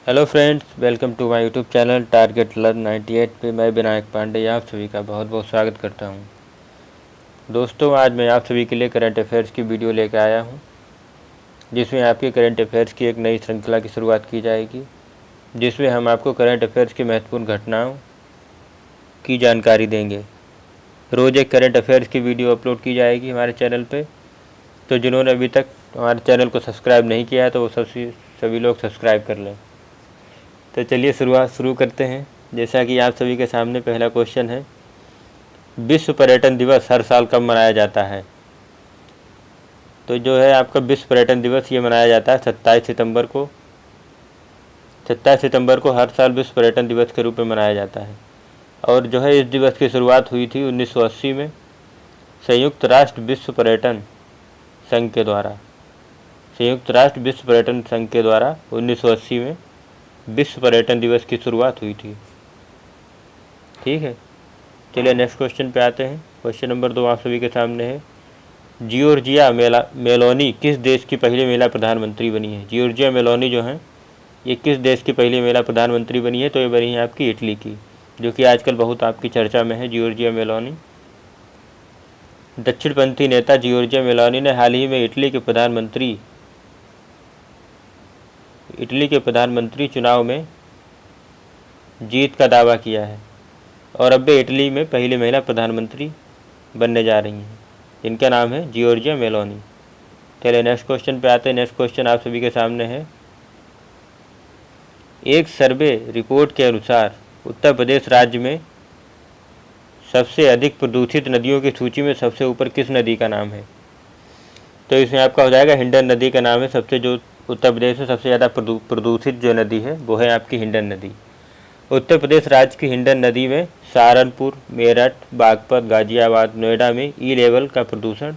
Hello friends, welcome to my YouTube channel target learn 98 पे मैं विनायक पांडे आप सभी का बहुत बहुत स्वागत करता हूं। दोस्तों, आज मैं आप सभी के लिए करंट अफेयर्स की वीडियो लेकर आया हूं, जिसमें आपके करंट अफेयर्स की एक नई श्रृंखला की शुरुआत की जाएगी, जिसमें हम आपको करंट अफेयर्स की महत्वपूर्ण घटनाओं की जानकारी देंगे। रोज़ एक करंट अफेयर्स की वीडियो अपलोड की जाएगी हमारे चैनल पर। तो जिन्होंने अभी तक हमारे चैनल को सब्सक्राइब नहीं किया है तो वो सभी लोग सब्सक्राइब कर लें। तो चलिए शुरू करते हैं। जैसा कि आप सभी के सामने पहला क्वेश्चन है, विश्व पर्यटन दिवस हर साल कब मनाया जाता है? तो जो है आपका विश्व पर्यटन दिवस ये मनाया जाता है 27 सितंबर को। 27 सितंबर को हर साल विश्व पर्यटन दिवस के रूप में मनाया जाता है। और जो है इस दिवस की शुरुआत हुई थी 1980 में संयुक्त राष्ट्र विश्व पर्यटन संघ के द्वारा। संयुक्त राष्ट्र विश्व पर्यटन संघ के द्वारा 1980 में विश्व पर्यटन दिवस की शुरुआत हुई थी। ठीक है, चलिए नेक्स्ट क्वेश्चन पे आते हैं। क्वेश्चन नंबर 2 आप सभी के सामने है, जियोर्जिया मेलोनी किस देश की पहली महिला प्रधानमंत्री बनी है? जियोर्जिया मेलोनी जो है ये किस देश की पहली महिला प्रधानमंत्री बनी है? तो ये बनी है आपकी इटली की, जो कि आजकल बहुत आपकी चर्चा में है, जियोर्जिया मेलोनी। दक्षिणपंथी नेता जियोर्जिया मेलोनी ने हाल ही में इटली के प्रधानमंत्री चुनाव में जीत का दावा किया है और अब वे इटली में पहली महिला प्रधानमंत्री बनने जा रही हैं। इनका नाम है जियोर्जिया मेलोनी। चलिए नेक्स्ट क्वेश्चन पे आते हैं। नेक्स्ट क्वेश्चन आप सभी के सामने है, एक सर्वे रिपोर्ट के अनुसार उत्तर प्रदेश राज्य में सबसे अधिक प्रदूषित नदियों की सूची में सबसे ऊपर किस नदी का नाम है? तो इसमें आपका हो जाएगा हिंडन नदी का नाम है। सबसे जो उत्तर प्रदेश में सबसे ज़्यादा प्रदूषित जो नदी है वो है आपकी हिंडन नदी। उत्तर प्रदेश राज्य की हिंडन नदी में सहारनपुर, मेरठ, बागपत, गाजियाबाद, नोएडा में ई लेवल का प्रदूषण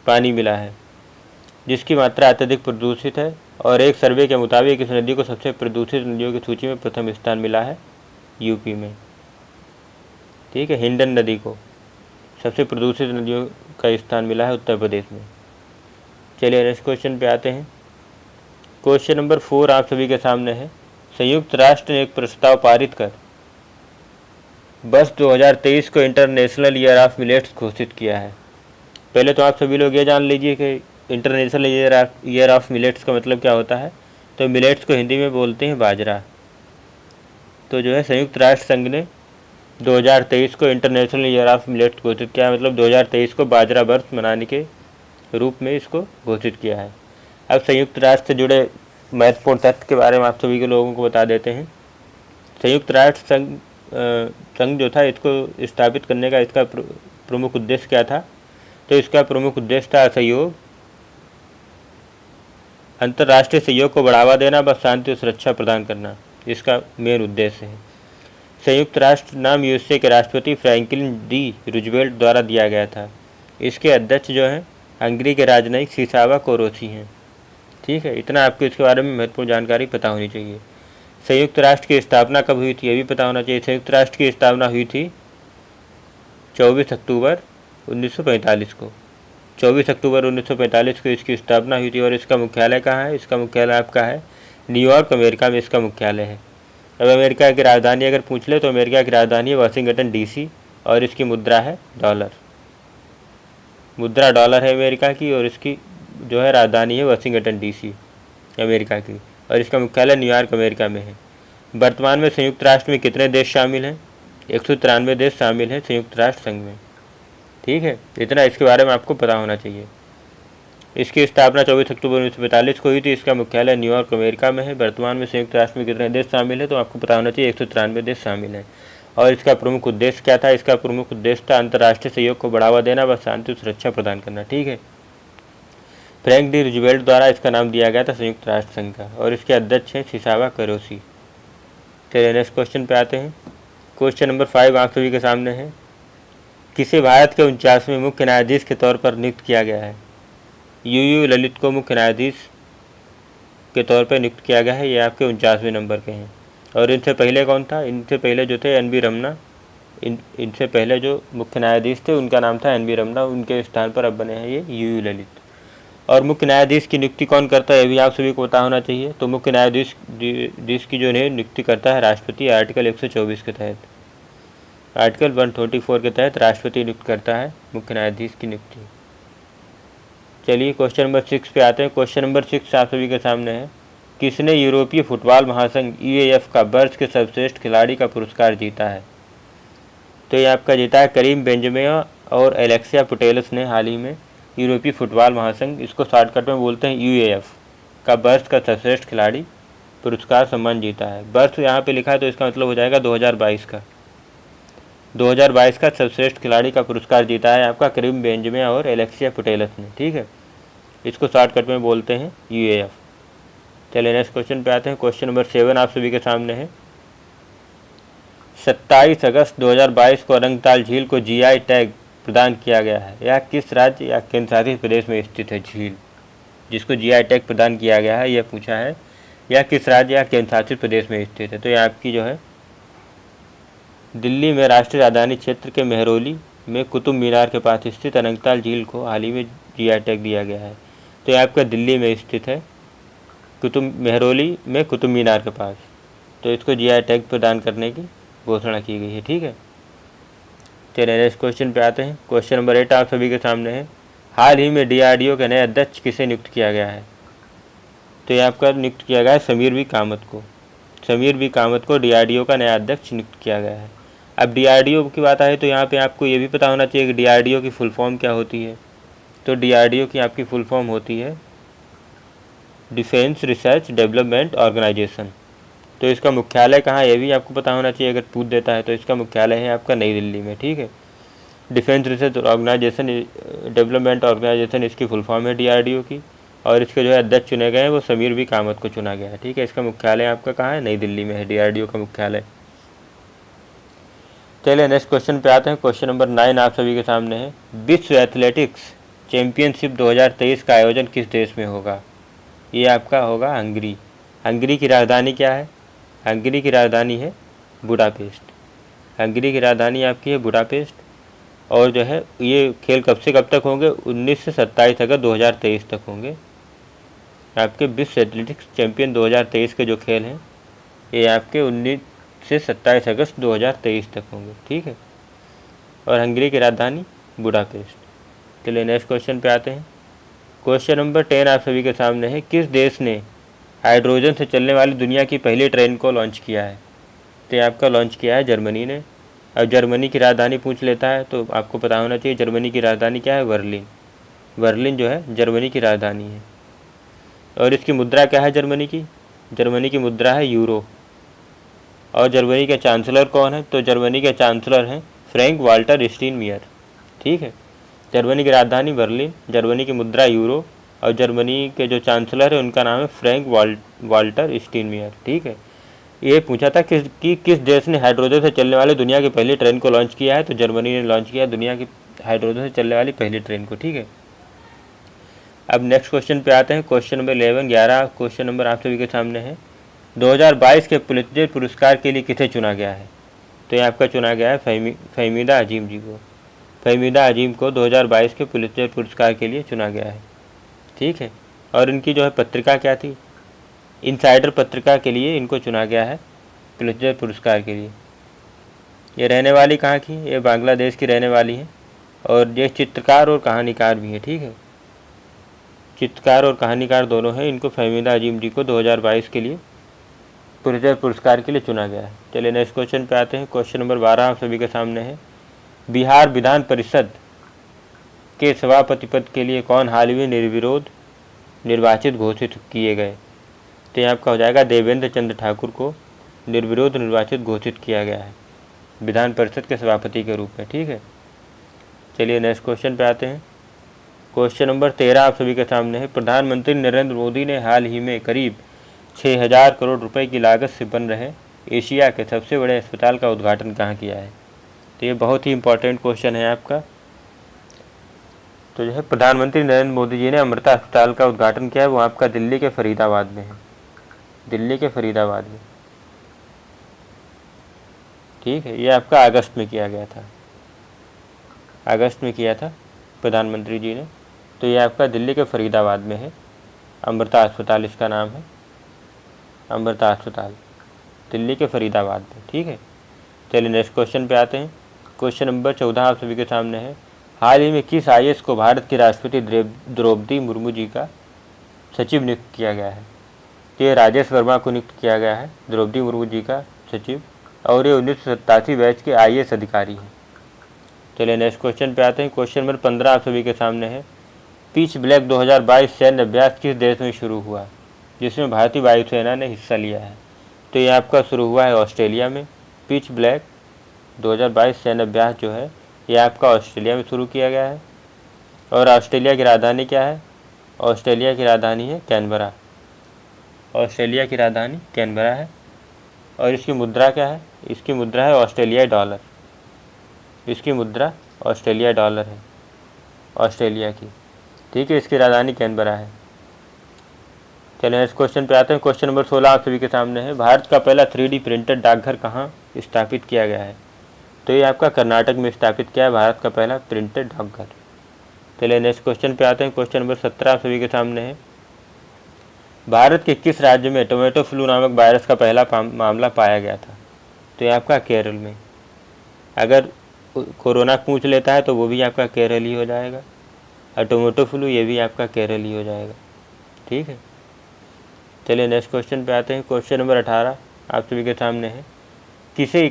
पानी मिला है, जिसकी मात्रा अत्यधिक प्रदूषित है। और एक सर्वे के मुताबिक इस नदी को सबसे प्रदूषित नदियों की सूची में प्रथम स्थान मिला है यूपी में। ठीक है, हिंडन नदी को सबसे प्रदूषित नदियों का स्थान मिला है उत्तर प्रदेश में। चलिए नेक्स्ट क्वेश्चन पे आते हैं। क्वेश्चन नंबर 4 आप सभी के सामने है, संयुक्त राष्ट्र ने एक प्रस्ताव पारित कर वर्ष 2023 को इंटरनेशनल ईयर ऑफ मिलेट्स घोषित किया है। पहले तो आप सभी लोग ये जान लीजिए कि इंटरनेशनल ईयर ऑफ मिलेट्स का मतलब क्या होता है। तो मिलेट्स को हिंदी में बोलते हैं बाजरा। तो जो है संयुक्त राष्ट्र संघ ने 2023 को इंटरनेशनल ईयर ऑफ मिलेट्स घोषित किया है, मतलब 2023 को बाजरा वर्ष मनाने के रूप में इसको घोषित किया है। अब संयुक्त राष्ट्र से जुड़े महत्वपूर्ण तथ्य के बारे में आप सभी के लोगों को बता देते हैं। संयुक्त राष्ट्र संघ जो था, इसको स्थापित करने का इसका प्रमुख उद्देश्य क्या था? तो इसका प्रमुख उद्देश्य था सहयोग, अंतर्राष्ट्रीय सहयोग को बढ़ावा देना व शांति और सुरक्षा प्रदान करना, इसका मेन उद्देश्य है। संयुक्त राष्ट्र नाम यूएसए के राष्ट्रपति फ्रैंकलिन डी रूजवेल्ट द्वारा दिया गया था। इसके अध्यक्ष जो हैं हंगरी के राजनयिक सिसावा कोरोसी हैं। ठीक है, इतना आपको इसके बारे में महत्वपूर्ण जानकारी पता होनी चाहिए। संयुक्त राष्ट्र की स्थापना कब हुई थी, ये भी पता होना चाहिए। संयुक्त राष्ट्र की स्थापना हुई थी 24 अक्टूबर 1945 को। 24 अक्टूबर 1945 को इसकी स्थापना हुई थी। और इसका मुख्यालय कहाँ है? इसका मुख्यालय आपका है न्यूयॉर्क, अमेरिका में इसका मुख्यालय है। अब अमेरिका की राजधानी अगर पूछ ले तो अमेरिका की राजधानी है वाशिंगटन डीसी और इसकी मुद्रा है डॉलर। मुद्रा डॉलर है अमेरिका की और इसकी जो है राजधानी है वाशिंगटन डीसी अमेरिका की, और इसका मुख्यालय न्यूयॉर्क अमेरिका में है। वर्तमान में संयुक्त राष्ट्र में कितने देश शामिल हैं? 193 देश शामिल हैं संयुक्त राष्ट्र संघ में। ठीक है, इतना इसके बारे में आपको पता होना चाहिए। इसकी स्थापना 24 अक्टूबर 1945 को हुई थी। इसका मुख्यालय न्यूयॉर्क अमेरिका में है। वर्तमान में संयुक्त राष्ट्र में कितने देश शामिल हैं? तो आपको पता होना चाहिए 193 देश शामिल हैं। और इसका प्रमुख उद्देश्य क्या था? इसका प्रमुख उद्देश्य था अंतर्राष्ट्रीय सहयोग को बढ़ावा देना व शांति और सुरक्षा प्रदान करना। ठीक है, फ्रैंक डी रूजवेल्ट द्वारा इसका नाम दिया गया था संयुक्त राष्ट्र संघ का, और इसके अध्यक्ष हैं सिसावा कोरोसी। चलिए नेक्स्ट क्वेश्चन पे आते हैं। क्वेश्चन नंबर 5 आप सभी के सामने है, किसे भारत के 49वें मुख्य न्यायाधीश के तौर पर नियुक्त किया गया है? यू ललित को मुख्य न्यायाधीश के तौर पर नियुक्त किया गया है। ये आपके 49वें नंबर के हैं। और इनसे पहले कौन था? इनसे पहले जो थे एन बी रमना। इनसे पहले जो मुख्य न्यायाधीश थे उनका नाम था एन बी रमना। उनके स्थान पर अब बने हैं ये यू ललित। और मुख्य न्यायाधीश की नियुक्ति कौन करता है, ये भी आप सभी को पता होना चाहिए। तो मुख्य न्यायाधीश की जो है नियुक्ति करता है राष्ट्रपति, आर्टिकल 124 के तहत। आर्टिकल 124 के तहत राष्ट्रपति नियुक्त करता है मुख्य न्यायाधीश की नियुक्ति। चलिए क्वेश्चन नंबर 6 पे आते हैं। क्वेश्चन नंबर 6 आप सभी के सामने है, किसने यूरोपीय फुटबॉल महासंघ यूएएफ का वर्ष के सर्वश्रेष्ठ खिलाड़ी का पुरस्कार जीता है। तो ये आपका जीता है करीम बेंजेमा और एलेक्सिया पुटेलस ने हाल ही में यूरोपीय फुटबॉल महासंघ, इसको शॉर्टकट में बोलते हैं यूएएफ, का वर्ष का सर्वश्रेष्ठ खिलाड़ी पुरस्कार सम्मान जीता है। वर्ष यहाँ पे लिखा है तो इसका मतलब हो जाएगा 2022 का। 2022 का सर्वश्रेष्ठ खिलाड़ी का पुरस्कार जीता है आपका करीम बेंजेमा और एलेक्सिया पुटेलस ने। ठीक है, इसको शॉर्टकट में बोलते हैं यूएएफ। चलिए नेक्स्ट क्वेश्चन पे आते हैं। क्वेश्चन नंबर 7 आप सभी के सामने है। 27 अगस्त 2022 को रंगताल झील को जीआई टैग प्रदान किया गया है। यह किस राज्य या केंद्र शासित प्रदेश में स्थित है झील जिसको जीआई टैग प्रदान किया गया है, यह पूछा है। यह किस राज्य या केंद्र शासित प्रदेश में स्थित है। तो यह आपकी जो है दिल्ली में राष्ट्रीय राजधानी क्षेत्र के मेहरौली में कुतुब मीनार के पास स्थित रंगताल झील को हाल ही में जीआई टैग दिया गया है। तो यह आपका दिल्ली में स्थित है, मेहरौली में कुतुब मीनार के पास। तो इसको जीआई टैग प्रदान करने की घोषणा की गई है। ठीक है, चलिए नेक्स्ट क्वेश्चन पे आते हैं। क्वेश्चन नंबर 8 आप सभी के सामने है। हाल ही में डीआरडीओ के नए अध्यक्ष किसे नियुक्त किया गया है। तो ये आपका नियुक्त किया गया है समीर वी कामत को। समीर वी कामत को डीआरडीओ का नया अध्यक्ष नियुक्त किया गया है। अब डीआरडीओ की बात आए तो यहाँ पे आपको ये भी पता होना चाहिए कि डीआरडीओ की फुल फॉर्म क्या होती है। तो डीआरडीओ की आपकी फुल फॉर्म होती है डिफेंस रिसर्च डेवलपमेंट ऑर्गेनाइजेशन। तो इसका मुख्यालय कहाँ है ये भी आपको पता होना चाहिए, अगर पूछ देता है तो इसका मुख्यालय है आपका नई दिल्ली में। ठीक है, defence research organisation development organisation इसकी फुल फॉर्म है डीआरडीओ की। और इसके जो है अध्यक्ष चुने गए हैं वो समीर वी कामत को चुना गया है। ठीक है, इसका मुख्यालय आपका कहाँ है, नई दिल्ली में है डीआरडीओ का मुख्यालय। चलिए नेक्स्ट क्वेश्चन पे आते हैं। क्वेश्चन नंबर 9 आप सभी के सामने है। विश्व एथलेटिक्स चैंपियनशिप 2023 का आयोजन किस देश में होगा। ये आपका होगा हंगरी। हंगरी की राजधानी क्या है। हंगरी की राजधानी है बुडापेस्ट। हंगरी की राजधानी आपकी है बुडापेस्ट। और जो है ये खेल कब से कब तक होंगे, 19 से 27 अगस्त 2023 तक होंगे। आपके विश्व एथलेटिक्स चैंपियन 2023 के जो खेल हैं ये आपके 19 से 27 अगस्त 2023 तक होंगे। ठीक है, और हंगरी की राजधानी बुडापेस्ट। चलिए नेक्स्ट क्वेश्चन पे आते हैं। क्वेश्चन नंबर 10 आप सभी के सामने है। किस देश ने हाइड्रोजन से चलने वाली दुनिया की पहली ट्रेन को लॉन्च किया है। तो ये आपका लॉन्च किया है जर्मनी ने। अब जर्मनी की राजधानी पूछ लेता है तो आपको पता होना चाहिए जर्मनी की राजधानी क्या है, बर्लिन। बर्लिन जो है जर्मनी की राजधानी है। और इसकी मुद्रा क्या है जर्मनी की, जर्मनी की मुद्रा है यूरो। और जर्मनी के चांसलर कौन है, तो जर्मनी के चांसलर हैं फ्रैंक वाल्टर स्टीनमियर। ठीक है, जर्मनी की राजधानी बर्लिन, जर्मनी की मुद्रा यूरो, और जर्मनी के जो चांसलर है उनका नाम है फ्रैंक वाल्टर स्टीनमियर। ठीक है, ये पूछा था किस देश ने हाइड्रोजन से चलने वाली दुनिया की पहली ट्रेन को लॉन्च किया है। तो जर्मनी ने लॉन्च किया दुनिया की हाइड्रोजन से चलने वाली पहली ट्रेन को। ठीक है, अब नेक्स्ट क्वेश्चन पे आते हैं। क्वेश्चन नंबर 11 क्वेश्चन नंबर आप सभी के सामने है। 2022 के पुलित्जर पुरस्कार के लिए किसे चुना गया है। तो ये आपका चुना गया है फहमीदा अजीम जी को। फहमीदा अजीम को 2022 के पुलित्जर पुरस्कार के लिए चुना गया है। ठीक है, और इनकी जो है पत्रिका क्या थी, इनसाइडर पत्रिका के लिए इनको चुना गया है पुलित्जर पुरस्कार के लिए। ये रहने वाली कहाँ की, ये बांग्लादेश की रहने वाली है। और ये चित्रकार और कहानीकार भी है। ठीक है, चित्रकार और कहानीकार दोनों हैं। इनको फहमीदा अजीम जी को 2022 के लिए पुलित्जर पुरस्कार के लिए चुना गया है। चलिए नेक्स्ट क्वेश्चन पे आते हैं। क्वेश्चन नंबर 12 आप सभी के सामने है। बिहार विधान परिषद के सभापति पद के लिए कौन हाल ही में निर्विरोध निर्वाचित घोषित किए गए। तो यहाँ आपका हो जाएगा देवेंद्र चंद्र ठाकुर को निर्विरोध निर्वाचित घोषित किया गया है विधान परिषद के सभापति के रूप में। ठीक है, चलिए नेक्स्ट क्वेश्चन पे आते हैं। क्वेश्चन नंबर 13 आप सभी के सामने है। प्रधानमंत्री नरेंद्र मोदी ने हाल ही में करीब 6000 करोड़ रुपए की लागत से बन रहे एशिया के सबसे बड़े अस्पताल का उद्घाटन कहाँ किया है। तो ये बहुत ही इंपॉर्टेंट क्वेश्चन है आपका। तो जो है प्रधानमंत्री नरेंद्र मोदी जी ने अमृता अस्पताल का उद्घाटन किया है, वो आपका दिल्ली के फरीदाबाद में है। दिल्ली के फरीदाबाद में। ठीक है, ये आपका अगस्त में किया गया था, अगस्त में किया था प्रधानमंत्री जी ने तो ये आपका दिल्ली के फरीदाबाद में है। अमृता अस्पताल इसका नाम है, अमृता अस्पताल, दिल्ली के फरीदाबाद में। ठीक है, चलिए नेक्स्ट क्वेश्चन पे आते हैं। क्वेश्चन नंबर 14 आप सभी के सामने है। हाल ही में किस IAS को भारत की राष्ट्रपति द्रौपदी मुर्मू जी का सचिव नियुक्त किया गया है? तो ये राजेश वर्मा को नियुक्त किया गया है द्रौपदी मुर्मू जी का सचिव, और ये 1987 बैच के IAS अधिकारी हैं। चलिए नेक्स्ट क्वेश्चन पे आते हैं। क्वेश्चन नंबर 15 आप सभी के सामने है। पिच ब्लैक 2022 सैन्य अभ्यास किस देश में शुरू हुआ जिसमें भारतीय वायुसेना ने हिस्सा लिया है? तो ये आपका शुरू हुआ है ऑस्ट्रेलिया में। पिच ब्लैक 2022 सैन्य अभ्यास जो है ये आपका ऑस्ट्रेलिया में शुरू किया गया है। और ऑस्ट्रेलिया की राजधानी क्या है? ऑस्ट्रेलिया की राजधानी है कैनबरा। ऑस्ट्रेलिया की राजधानी कैनबरा है। और इसकी मुद्रा क्या है? इसकी मुद्रा है ऑस्ट्रेलियाई डॉलर। इसकी मुद्रा ऑस्ट्रेलिया डॉलर है, ऑस्ट्रेलिया की। ठीक है, इसकी राजधानी कैनबरा है। चलिए इस क्वेश्चन पे आते हैं। क्वेश्चन नंबर 16 आप सभी के सामने है। भारत का पहला 3D प्रिंटेड डाकघर कहाँ स्थापित किया गया है? तो ये आपका कर्नाटक में स्थापित किया है भारत का पहला प्रिंटेड डाकघर। चलिए नेक्स्ट क्वेश्चन पे आते हैं। क्वेश्चन नंबर 17 आप सभी के सामने है। भारत के किस राज्य में टोमेटो फ्लू नामक वायरस का पहला मामला पाया गया था? तो ये आपका केरल में। अगर कोरोना पूछ लेता है तो वो भी आपका केरल ही हो जाएगा, और टोमेटो फ्लू ये भी आपका केरल ही हो जाएगा। ठीक है, चलिए नेक्स्ट क्वेश्चन पे आते हैं। क्वेश्चन नंबर 18 आप सभी के सामने है। किसे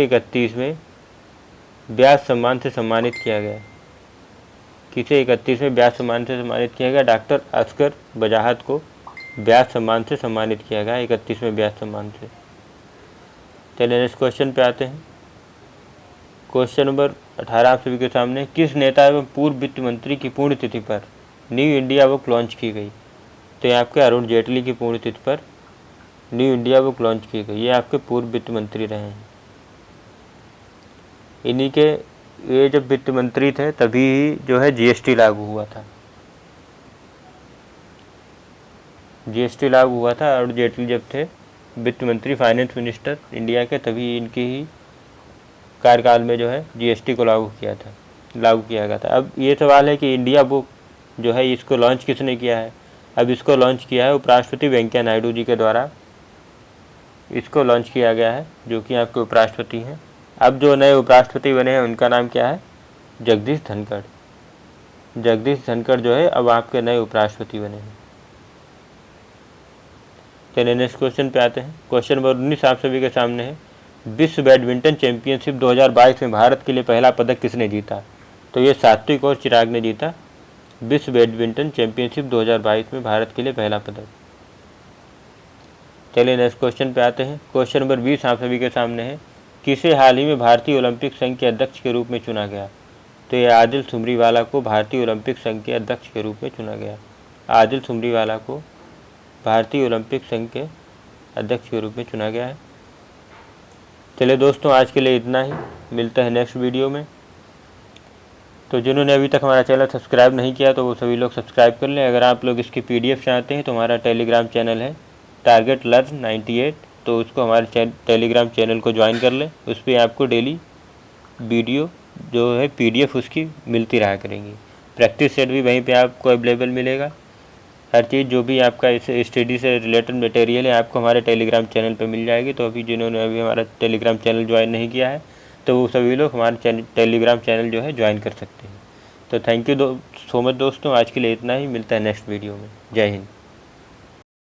31वें व्यास सम्मान से सम्मानित किया गया? किसे 31वें व्यास सम्मान से सम्मानित किया गया? डॉक्टर असगर बजाहत को व्यास सम्मान से सम्मानित किया गया 31वें व्यास सम्मान से। चलिए नेक्स्ट क्वेश्चन पे आते हैं। क्वेश्चन नंबर 18 आप सभी के सामने। किस नेता एवं पूर्व वित्त मंत्री की पुण्यतिथि पर न्यू इंडिया बुक लॉन्च की गई? तो ये आपके अरुण जेटली की पुण्यतिथि पर न्यू इंडिया बुक लॉन्च की गई। ये आपके पूर्व वित्त मंत्री रहे हैं। इन्हीं के ये जब वित्त मंत्री थे तभी जो है GST लागू हुआ था। GST लागू हुआ था अरुण जेटली जब थे वित्त मंत्री, फाइनेंस मिनिस्टर इंडिया के, तभी इनकी ही कार्यकाल में जो है GST को लागू किया गया था। अब ये सवाल है कि इंडिया बुक जो है इसको लॉन्च किसने किया है? अब इसको लॉन्च किया है उपराष्ट्रपति वेंकैया नायडू जी के द्वारा इसको लॉन्च किया गया है, जो कि आपके उपराष्ट्रपति हैं। अब जो नए उपराष्ट्रपति बने हैं उनका नाम क्या है? जगदीश धनखड़। जगदीश धनखड़ जो है अब आपके नए उपराष्ट्रपति बने हैं। चलिए नेक्स्ट क्वेश्चन पे आते हैं। क्वेश्चन नंबर 19 आप सभी के सामने है। विश्व बैडमिंटन चैंपियनशिप 2022 में भारत के लिए पहला पदक किसने जीता? तो ये सात्विक और चिराग ने जीता। विश्व बैडमिंटन चैंपियनशिप 2022 में भारत के लिए पहला पदक। चलिए नेक्स्ट क्वेश्चन पे आते हैं। क्वेश्चन नंबर 20 आप सभी के सामने है। किसे हाल ही में भारतीय ओलंपिक संघ के अध्यक्ष के रूप में चुना गया? तो ये आदिल सुमरीवाला को भारतीय ओलंपिक संघ के अध्यक्ष के रूप में चुना गया। आदिल सुमरीवाला को भारतीय ओलंपिक संघ के अध्यक्ष के रूप में चुना गया है। चलिए दोस्तों, आज के लिए इतना ही। मिलता है नेक्स्ट वीडियो में। तो जिन्होंने अभी तक हमारा चैनल सब्सक्राइब नहीं किया तो वो सभी लोग सब्सक्राइब कर लें। अगर आप लोग इसकी PDF चाहते हैं तो हमारा टेलीग्राम चैनल है टारगेट लर्न 98, तो उसको हमारे टेलीग्राम चैनल को ज्वाइन कर लें। उस पर आपको डेली वीडियो जो है PDF उसकी मिलती रहा करेंगी। प्रैक्टिस सेट भी वहीं पे आपको अवेलेबल मिलेगा। हर चीज़ जो भी आपका इस स्टडी से रिलेटेड मटेरियल है आपको हमारे टेलीग्राम चैनल पे मिल जाएगी। तो जिन्होंने अभी हमारा टेलीग्राम चैनल ज्वाइन नहीं किया है तो वो सभी लोग हमारे टेलीग्राम चैनल जो है ज्वाइन कर सकते हैं। तो थैंक यू सो मच दोस्तों, आज के लिए इतना ही। मिलता है नेक्स्ट वीडियो में। जय हिंद।